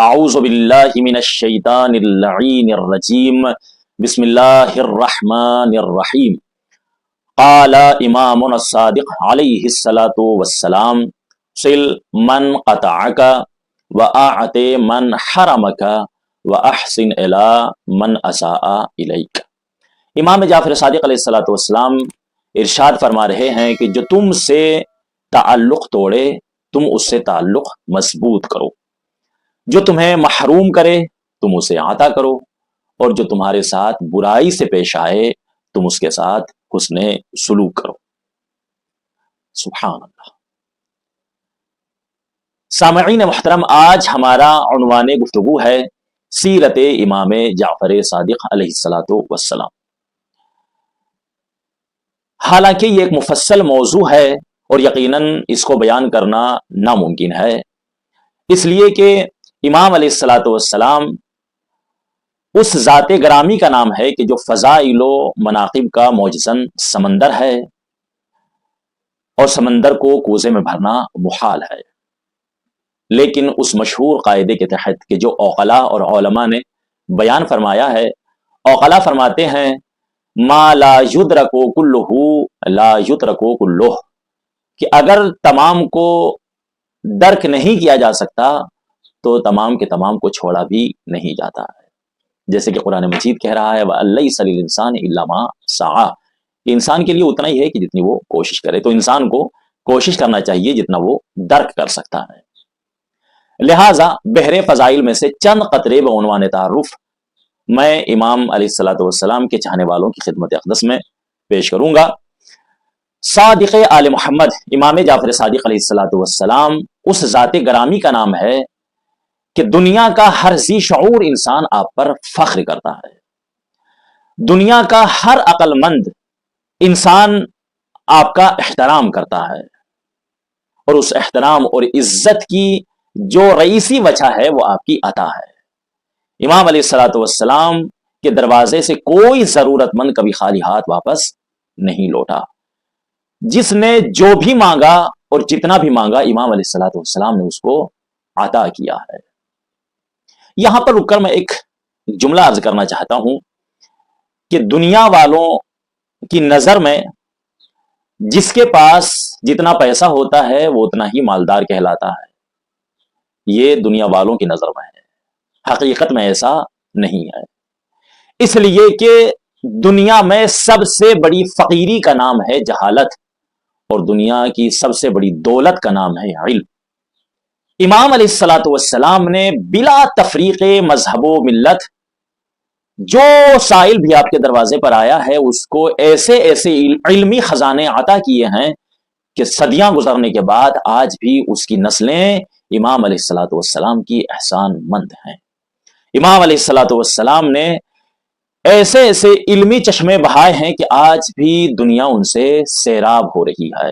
اعوذ باللہ من الشیطان اللعین الرجیم بسم اللہ الرحمن الرحیم قال امامنا الصادق علیہ الصلاۃ والسلام صل من قطعک واعط من حرمک واحسن الی من اساء الیک۔ امام جعفر صادق علیہ الصلاۃ والسلام ارشاد فرما رہے ہیں کہ جو تم سے تعلق توڑے تم اس سے تعلق مضبوط کرو، جو تمہیں محروم کرے تم اسے عطا کرو، اور جو تمہارے ساتھ برائی سے پیش آئے تم اس کے ساتھ حسن سلوک کرو۔ سبحان اللہ۔ سامعین محترم، آج ہمارا عنوان گفتگو ہے سیرت امام جعفر صادق علیہ الصلاۃ والسلام۔ حالانکہ یہ ایک مفصل موضوع ہے اور یقیناً اس کو بیان کرنا ناممکن ہے، اس لیے کہ امام علیہ الصلاۃ والسلام اس ذات گرامی کا نام ہے کہ جو فضائل و مناقب کا موجزن سمندر ہے، اور سمندر کو کوزے میں بھرنا محال ہے، لیکن اس مشہور قاعدے کے تحت کہ جو عقلاء اور علماء نے بیان فرمایا ہے، عقلاء فرماتے ہیں ما لا یدرک کلہ لا یترک کلہ، کہ اگر تمام کو درک نہیں کیا جا سکتا تو تمام کے تمام کو چھوڑا بھی نہیں جاتا ہے، جیسے کہ قرآن مجید کہہ رہا ہے وَلَيْسَ لِلْإِنسَانِ إِلَّا مَا سَعَىٰ، کہ انسان کے لیے اتنا ہی ہے کہ جتنی وہ کوشش کرے، تو انسان کو کوشش کرنا چاہیے جتنا وہ درک کر سکتا ہے۔ لہٰذا بحر فضائل میں سے چند قطرے بعنوان تعارف میں امام علیہ الصلاۃ والسلام کے چاہنے والوں کی خدمت اقدس میں پیش کروں گا۔ صادق آل محمد امام جعفر صادق علیہ الصلاۃ والسلام اس ذات گرامی کا نام ہے کہ دنیا کا ہر ذی شعور انسان آپ پر فخر کرتا ہے، دنیا کا ہر عقل مند انسان آپ کا احترام کرتا ہے، اور اس احترام اور عزت کی جو رئیسی وجہ ہے وہ آپ کی عطا ہے۔ امام علیہ الصلاۃ والسلام کے دروازے سے کوئی ضرورت مند کبھی خالی ہاتھ واپس نہیں لوٹا، جس نے جو بھی مانگا اور جتنا بھی مانگا امام علیہ الصلاۃ والسلام نے اس کو عطا کیا ہے۔ یہاں پر رک کر میں ایک جملہ عرض کرنا چاہتا ہوں کہ دنیا والوں کی نظر میں جس کے پاس جتنا پیسہ ہوتا ہے وہ اتنا ہی مالدار کہلاتا ہے، یہ دنیا والوں کی نظر میں ہے، حقیقت میں ایسا نہیں ہے، اس لیے کہ دنیا میں سب سے بڑی فقیری کا نام ہے جہالت، اور دنیا کی سب سے بڑی دولت کا نام ہے علم۔ امام علیہ الصلاۃ والسلام نے بلا تفریق مذہب و ملت جو سائل بھی آپ کے دروازے پر آیا ہے اس کو ایسے ایسے علمی خزانے عطا کیے ہیں کہ صدیاں گزرنے کے بعد آج بھی اس کی نسلیں امام علیہ الصلاۃ والسلام کی احسان مند ہیں۔ امام علیہ الصلاۃ والسلام نے ایسے ایسے علمی چشمے بہائے ہیں کہ آج بھی دنیا ان سے سیراب ہو رہی ہے۔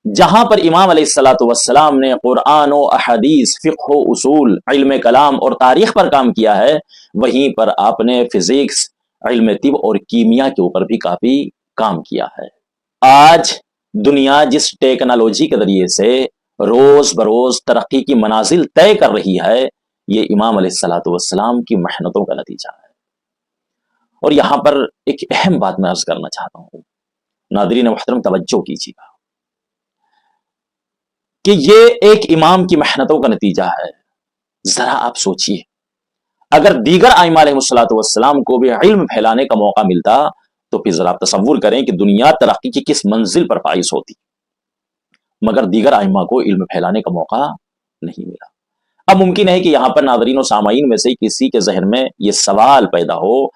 جہاں پر امام علیہ الصلاۃ والسلام نے قرآن و احادیث، فقہ و اصول، علم کلام اور تاریخ پر کام کیا ہے، وہیں پر آپ نے فزکس، علم طب اور کیمیا کے اوپر بھی کافی کام کیا ہے۔ آج دنیا جس ٹیکنالوجی کے ذریعے سے روز بروز ترقی کی منازل طے کر رہی ہے، یہ امام علیہ الصلاۃ والسلام کی محنتوں کا نتیجہ ہے۔ اور یہاں پر ایک اہم بات میں عرض کرنا چاہتا ہوں، ناظرین محترم توجہ کیجیے گا کہ یہ ایک امام کی محنتوں کا نتیجہ ہے۔ ذرا آپ سوچئے، اگر دیگر ائمہ علیہ الصلاۃ والسلام کو بھی علم پھیلانے کا موقع ملتا تو پھر ذرا آپ تصور کریں کہ دنیا ترقی کی کس منزل پر فائز ہوتی، مگر دیگر ائمہ کو علم پھیلانے کا موقع نہیں ملا۔ اب ممکن ہے کہ یہاں پر ناظرین و سامعین میں سے کسی کے ذہن میں یہ سوال پیدا ہو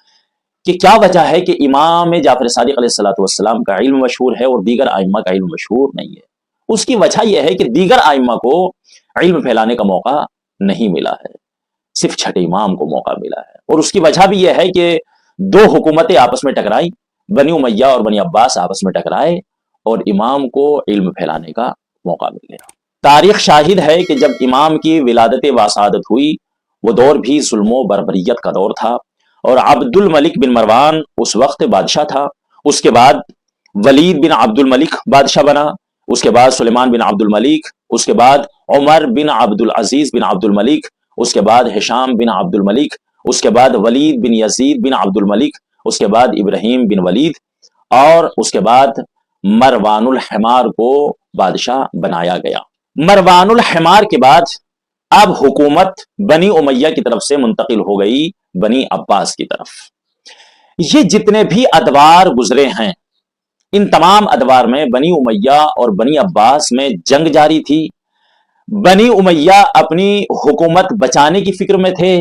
کہ کیا وجہ ہے کہ امام جعفر صادق علیہ الصلاۃ والسلام کا علم مشہور ہے اور دیگر ائمہ کا علم مشہور نہیں ہے؟ اس کی وجہ یہ ہے کہ دیگر ائمہ کو علم پھیلانے کا موقع نہیں ملا ہے، صرف چھٹے امام کو موقع ملا ہے، اور اس کی وجہ بھی یہ ہے کہ دو حکومتیں آپس میں ٹکرائی، بنی امیہ اور بنی عباس آپس میں ٹکرائے اور امام کو علم پھیلانے کا موقع مل گیا۔ تاریخ شاہد ہے کہ جب امام کی ولادت وسعادت ہوئی وہ دور بھی ظلم و بربریت کا دور تھا، اور عبد الملک بن مروان اس وقت بادشاہ تھا، اس کے بعد ولید بن عبد الملک بادشاہ بنا، اس کے بعد سلیمان بن عبد الملک، اس کے بعد عمر بن عبد العزیز بن عبد الملک، اس کے بعد ہشام بن عبد الملک، اس کے بعد ولید بن یزید بن عبد الملک، اس کے بعد ابراہیم بن ولید، اور اس کے بعد مروان الحمار کو بادشاہ بنایا گیا۔ مروان الحمار کے بعد اب حکومت بنی امیہ کی طرف سے منتقل ہو گئی بنی عباس کی طرف۔ یہ جتنے بھی ادوار گزرے ہیں، ان تمام ادوار میں بنی امیہ اور بنی عباس میں جنگ جاری تھی۔ بنی امیہ اپنی حکومت بچانے کی فکر میں تھے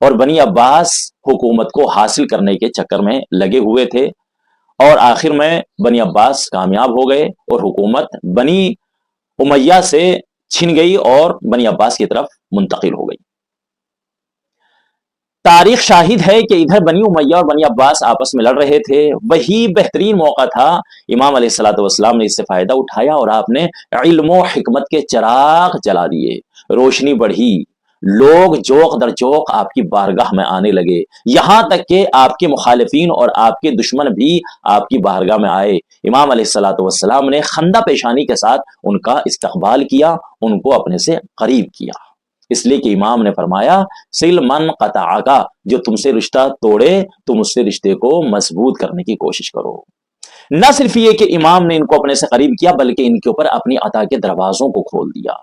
اور بنی عباس حکومت کو حاصل کرنے کے چکر میں لگے ہوئے تھے، اور آخر میں بنی عباس کامیاب ہو گئے اور حکومت بنی امیہ سے چھن گئی اور بنی عباس کی طرف منتقل ہو گئی۔ تاریخ شاہد ہے کہ ادھر بنی امیہ اور بنی عباس آپس میں لڑ رہے تھے، وہی بہترین موقع تھا، امام علیہ الصلوۃ والسلام نے اس سے فائدہ اٹھایا اور آپ نے علم و حکمت کے چراغ جلا دیے، روشنی بڑھی، لوگ جوق در جوق آپ کی بارگاہ میں آنے لگے، یہاں تک کہ آپ کے مخالفین اور آپ کے دشمن بھی آپ کی بارگاہ میں آئے۔ امام علیہ الصلوۃ والسلام نے خندہ پیشانی کے ساتھ ان کا استقبال کیا، ان کو اپنے سے قریب کیا، اس لیے کہ امام نے فرمایا سل من قطعک، جو تم سے رشتہ توڑے تم اس سے رشتے کو مضبوط کرنے کی کوشش کرو۔ نہ صرف یہ کہ امام نے ان کو اپنے سے قریب کیا، بلکہ ان کے اوپر اپنی عطا کے دروازوں کو کھول دیا،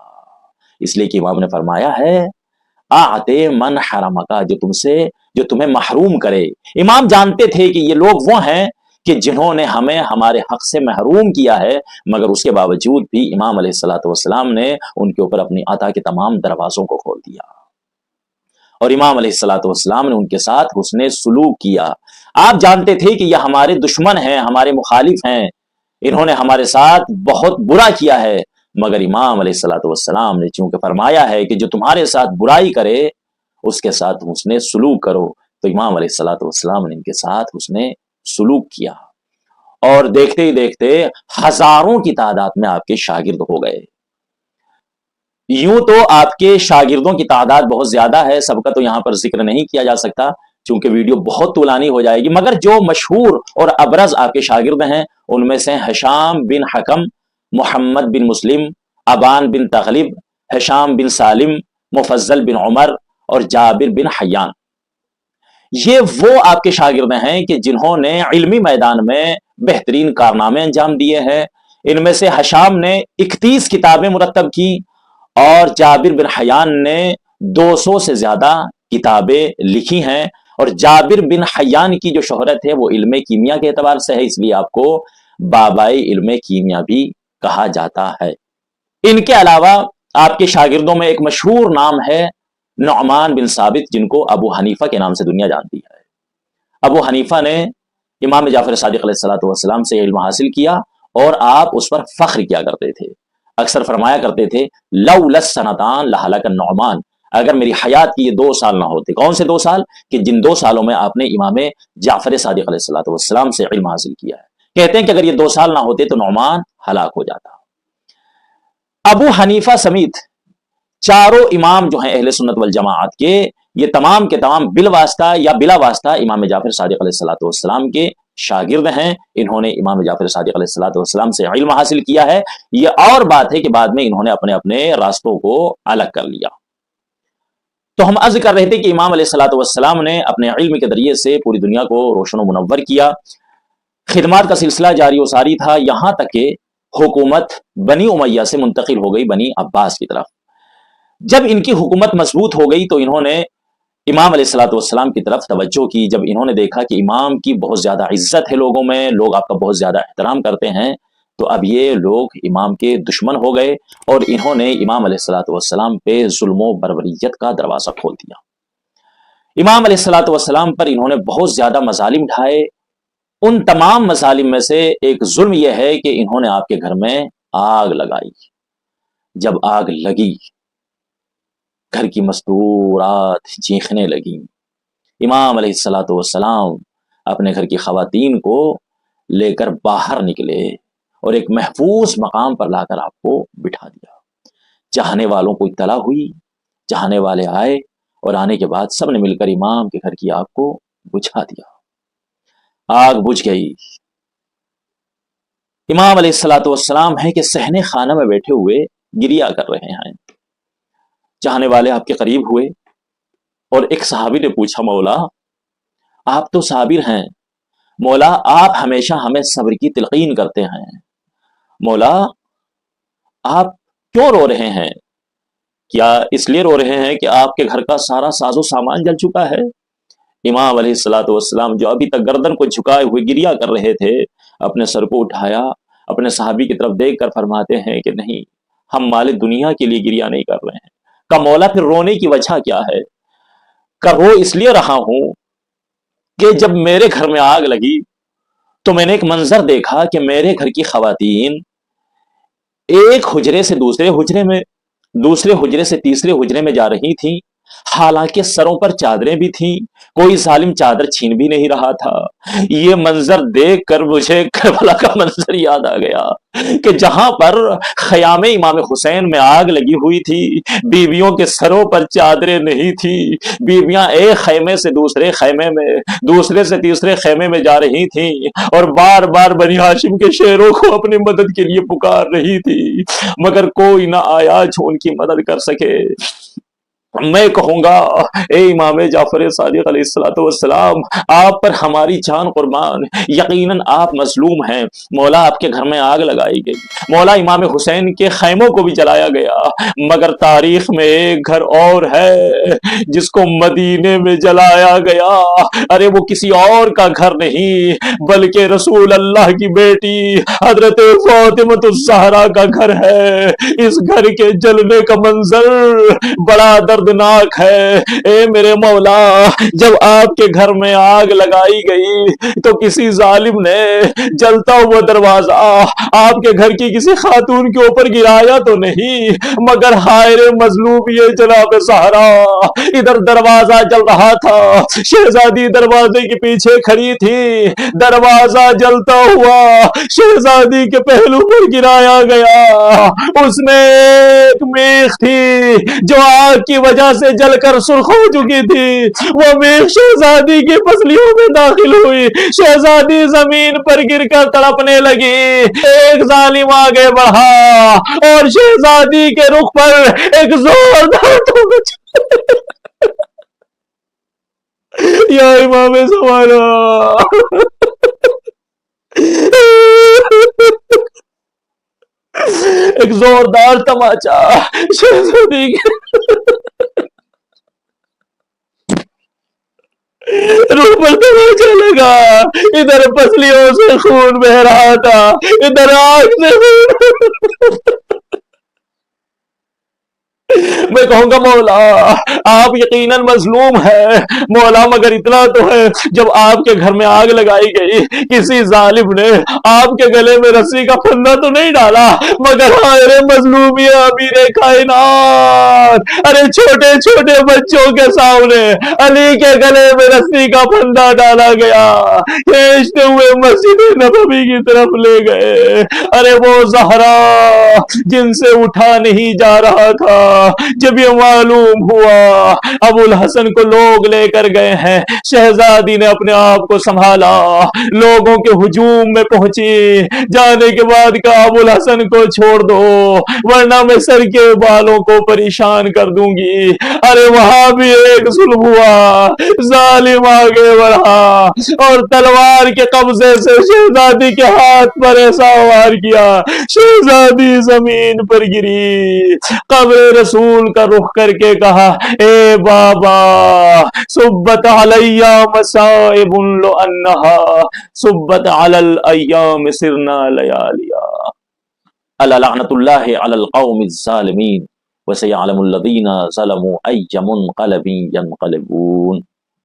اس لیے کہ امام نے فرمایا ہے آتے من حرمک، جو تمہیں محروم کرے۔ امام جانتے تھے کہ یہ لوگ وہ ہیں کہ جنہوں نے ہمیں ہمارے حق سے محروم کیا ہے، مگر اس کے باوجود بھی امام علیہ الصلوۃ والسلام نے ان کے اوپر اپنی عطا کے تمام دروازوں کو کھول دیا، اور امام علیہ الصلوۃ والسلام نے ان کے ساتھ حسن سلوک کیا۔ آپ جانتے تھے کہ یہ ہمارے دشمن ہیں، ہمارے مخالف ہیں، انہوں نے ہمارے ساتھ بہت برا کیا ہے، مگر امام علیہ الصلوۃ والسلام نے چونکہ فرمایا ہے کہ جو تمہارے ساتھ برائی کرے اس کے ساتھ حسن سلوک کرو، تو امام علیہ الصلوۃ والسلام نے ان کے ساتھ حسن سلوک کیا، اور دیکھتے ہی دیکھتے ہزاروں کی تعداد میں آپ کے شاگرد ہو گئے۔ یوں تو آپ کے شاگردوں کی تعداد بہت زیادہ ہے، سب کا تو یہاں پر ذکر نہیں کیا جا سکتا چونکہ ویڈیو بہت طولانی ہو جائے گی، مگر جو مشہور اور ابرز آپ کے شاگرد ہیں ان میں سے ہشام بن حکم، محمد بن مسلم، ابان بن تغلب، ہشام بن سالم، مفضل بن عمر اور جابر بن حیان، یہ وہ آپ کے شاگرد ہیں کہ جنہوں نے علمی میدان میں بہترین کارنامے انجام دیے ہیں۔ ان میں سے ہشام نے 31 کتابیں مرتب کی اور جابر بن حیان نے 200 سے زیادہ کتابیں لکھی ہیں، اور جابر بن حیان کی جو شہرت ہے وہ علم کیمیا کے اعتبار سے ہے، اس لیے آپ کو بابائے علم کیمیا بھی کہا جاتا ہے۔ ان کے علاوہ آپ کے شاگردوں میں ایک مشہور نام ہے نعمان بن ثابت، جن کو ابو حنیفہ کے نام سے دنیا جانتی ہے۔ ابو حنیفہ نے امام جعفر صادق علیہ الصلوۃ والسلام سے علم حاصل کیا اور آپ اس پر فخر کیا کرتے تھے، اکثر فرمایا کرتے تھے لولا السنتان لہلک النعمان، اگر میری حیات کی یہ 2 سال نہ ہوتے۔ کون سے 2 سال؟ کہ جن 2 سالوں میں آپ نے امام جعفر صادق علیہ الصلوۃ والسلام سے علم حاصل کیا ہے، کہتے ہیں کہ اگر یہ 2 سال نہ ہوتے تو نعمان ہلاک ہو جاتا۔ ابو حنیفہ سمیت چاروں امام جو ہیں اہل سنت والجماعت کے، یہ تمام کے تمام بالواسطہ یا بلا واسطہ امام جعفر صادق علیہ الصلوۃ والسلام کے شاگرد ہیں، انہوں نے امام جعفر صادق علیہ الصلوۃ والسلام سے علم حاصل کیا ہے۔ یہ اور بات ہے کہ بعد میں انہوں نے اپنے اپنے راستوں کو الگ کر لیا۔ تو ہم عرض کر رہے تھے کہ امام علیہ الصلوۃ والسلام نے اپنے علم کے ذریعے سے پوری دنیا کو روشن و منور کیا، خدمات کا سلسلہ جاری و ساری تھا، یہاں تک کہ حکومت بنی امیہ سے منتقل ہو گئی بنی عباس کی طرف۔ جب ان کی حکومت مضبوط ہو گئی تو انہوں نے امام علیہ الصلوۃ والسلام کی طرف توجہ کی۔ جب انہوں نے دیکھا کہ امام کی بہت زیادہ عزت ہے لوگوں میں، لوگ آپ کا بہت زیادہ احترام کرتے ہیں، تو اب یہ لوگ امام کے دشمن ہو گئے اور انہوں نے امام علیہ الصلوۃ والسلام پہ ظلم و بربریت کا دروازہ کھول دیا۔ امام علیہ الصلوۃ والسلام پر انہوں نے بہت زیادہ مظالم ڈھائے۔ ان تمام مظالم میں سے ایک ظلم یہ ہے کہ انہوں نے آپ کے گھر میں آگ لگائی۔ جب آگ لگی، گھر کی مستورات چیخنے لگیں۔ امام علیہ الصلوۃ والسلام اپنے گھر کی خواتین کو لے کر باہر نکلے اور ایک محفوظ مقام پر لا کر آپ کو بٹھا دیا۔ چاہنے والوں کو اطلاع ہوئی، چاہنے والے آئے، اور آنے کے بعد سب نے مل کر امام کے گھر کی آگ کو بجھا دیا۔ آگ بجھ گئی۔ امام علیہ الصلوۃ والسلام ہے کہ صحن خانہ میں بیٹھے ہوئے گریا کر رہے ہیں۔ چاہنے والے آپ کے قریب ہوئے اور ایک صحابی نے پوچھا مولا آپ تو صابر ہیں، مولا آپ ہمیشہ ہمیں صبر کی تلقین کرتے ہیں، مولا آپ کیوں رو رہے ہیں؟ کیا اس لیے رو رہے ہیں کہ آپ کے گھر کا سارا ساز و سامان جل چکا ہے؟ امام علیہ الصلوۃ والسلام جو ابھی تک گردن کو جھکائے ہوئے گریا کر رہے تھے، اپنے سر کو اٹھایا، اپنے صحابی کی طرف دیکھ کر فرماتے ہیں کہ نہیں، ہم مال دنیا کے لیے گریا نہیں کر رہے ہیں۔ کہ مولا پھر رونے کی وجہ کیا ہے؟ کہ رو اس لیے رہا ہوں کہ جب میرے گھر میں آگ لگی تو میں نے ایک منظر دیکھا کہ میرے گھر کی خواتین ایک حجرے سے دوسرے حجرے میں، دوسرے حجرے سے تیسرے حجرے میں جا رہی تھیں، حالانکہ سروں پر چادریں بھی تھیں، کوئی ظالم چادر چھین بھی نہیں رہا تھا۔ یہ منظر دیکھ کر مجھے کربلا کا منظر یاد آ گیا کہ جہاں پر خیام امام حسین میں آگ لگی ہوئی تھی، بیویوں کے سروں پر چادریں نہیں تھی، بیویاں ایک خیمے سے دوسرے خیمے میں، دوسرے سے تیسرے خیمے میں جا رہی تھیں اور بار بار بنی ہاشم کے شیروں کو اپنی مدد کے لیے پکار رہی تھی، مگر کوئی نہ آیا جو ان کی مدد کر سکے۔ میں کہوں گا اے امام جعفر صادق علیہ الصلوۃ والسلام، آپ پر ہماری جان قربان، یقیناً آپ مظلوم ہیں، مولا آپ کے گھر میں آگ لگائی گئی، مولا امام حسین کے خیموں کو بھی جلایا گیا، مگر تاریخ میں ایک گھر اور ہے جس کو مدینے میں جلایا گیا۔ ارے وہ کسی اور کا گھر نہیں بلکہ رسول اللہ کی بیٹی حضرت فاطمہ الزہرا کا گھر ہے۔ اس گھر کے جلنے کا منظر بڑا دردناک ہے۔ اے میرے مولا، جب آپ کے گھر میں آگ لگائی گئی تو کسی ظالم نے جلتا ہوا دروازہ آپ کے گھر کی کسی خاتون کے اوپر گرایا تو نہیں، مگر ہائے رے مظلوم یہ جناب زہرا، ادھر دروازہ جل رہا تھا، شہزادی دروازے کے پیچھے کھڑی تھی، دروازہ جلتا ہوا شہزادی کے پہلو پر گرایا گیا، اس میں ایک میخ تھی جو آگ کی وجہ سے جل کر سرخ ہو چکی تھی، وہ میخ شہزادی کی پسلیوں میں داخل ہوئی، شہزادی زمین پر گر کر تڑپنے لگی، ایک ظالم آگے بڑھا اور شہزادی کے رخ پر ایک زوردار تھوک یا امام زمانہ، ایک زوردار تماچا شہزادی کے روح پر تماچا لگا، ادھر پسلیوں سے خون بہ رہا تھا، ادھر آگ سے خون۔ میں کہوں گا مولا آپ یقیناً مظلوم ہے، مولا مگر اتنا تو ہے جب آپ کے گھر میں آگ لگائی گئی کسی ظالم نے آپ کے گلے میں رسی کا پھندا تو نہیں ڈالا، مگر ہائے مظلوم یہ امیر کائنات، ارے چھوٹے چھوٹے بچوں کے سامنے علی کے گلے میں رسی کا پھندا ڈالا گیا، کھینچتے ہوئے مسجد نبوی کی طرف لے گئے، ارے وہ زہرا جن سے اٹھا نہیں جا رہا تھا، جب یہ معلوم ہوا ابو الحسن کو لوگ لے کر گئے ہیں، شہزادی نے اپنے آپ کو سنبھالا، لوگوں کے ہجوم میں پہنچی، جانے کے بعد کہا ابو الحسن کو چھوڑ دو ورنہ میں سر کے بالوں کو پریشان کر دوں گی۔ ارے وہاں بھی ایک ظلم ہوا، ظالم آگے بڑھا اور تلوار کے قبضے سے شہزادی کے ہاتھ پر ایسا وار کیا، شہزادی زمین پر گری، قبر رسول کا رخ کر کے کہا اے بابا صبت علی مصائب لو انہا صبت علی الایام سرنا لیالیا، الا لعنت اللہ علی القوم الظالمین وسیعلم الذین ظلموا ای منقلب ینقلبون۔